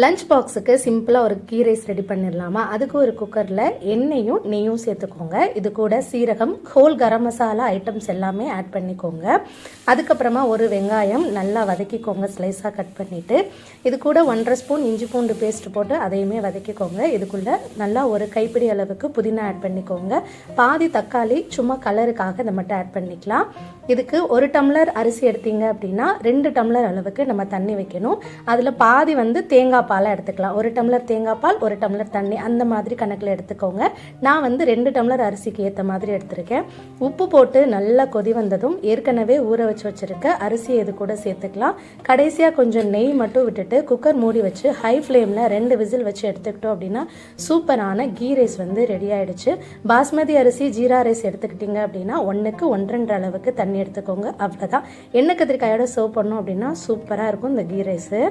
Lunch பாக்ஸுக்கு சிம்பிளாக ஒரு கீ ரைஸ் ரெடி பண்ணிடலாமா? அதுக்கு ஒரு குக்கரில் எண்ணெயும் நெய்யும் சேர்த்துக்கோங்க. இது கூட சீரகம், ஹோல் கரம் மசாலா ஐட்டம்ஸ் எல்லாமே ஆட் பண்ணிக்கோங்க. அதுக்கப்புறமா ஒரு வெங்காயம் நல்லா வதக்கிக்கோங்க, ஸ்லைஸாக கட் பண்ணிவிட்டு. இது கூட 1.5 ஸ்பூன் இஞ்சி பூண்டு பேஸ்ட் போட்டு அதையுமே வதக்கிக்கோங்க. இதுக்குள்ளே நல்லா ஒரு கைப்பிடி அளவுக்கு புதினா ஆட் பண்ணிக்கோங்க. பாதி தக்காளி சும்மா கலருக்காக இதை மட்டும் ஆட் பண்ணிக்கலாம். இதுக்கு 1 டம்ளர் அரிசி எடுத்தீங்க அப்படின்னா 2 டம்ளர் அளவுக்கு நம்ம தண்ணி வைக்கணும். அதில் பாதி தேங்காய் பாலாக எடுத்துக்கலாம். 1 டம்ளர் தேங்காய் பால், 1 டம்ளர் தண்ணி, அந்த மாதிரி கணக்கில் எடுத்துக்கோங்க. நான் 2 டம்ளர் அரிசிக்கு ஏற்ற மாதிரி எடுத்திருக்கேன். உப்பு போட்டு நல்லா கொதி வந்ததும் ஏற்கனவே ஊற வச்சிருக்க அரிசியை இது கூட சேர்த்துக்கலாம். கடைசியாக கொஞ்சம் நெய் மட்டும் விட்டுட்டு குக்கர் மூடி வச்சு ஹை ஃப்ளேமில் 2 விசில் வச்சு எடுத்துக்கிட்டோம் அப்படின்னா சூப்பரான கீ ரைஸ் ரெடி ஆயிடுச்சு. பாஸ்மதி அரிசி ஜீரா ரைஸ் எடுத்துக்கிட்டிங்க அப்படின்னா 1க்கு 1.5 அளவுக்கு தண்ணி எடுத்துக்கோங்க. அவ்வளோதான். எண்ணெய் கத்திரிக்காயோட சர்வ் பண்ணோம் அப்படின்னா சூப்பராக இருக்கும் இந்த கீ ரைஸு.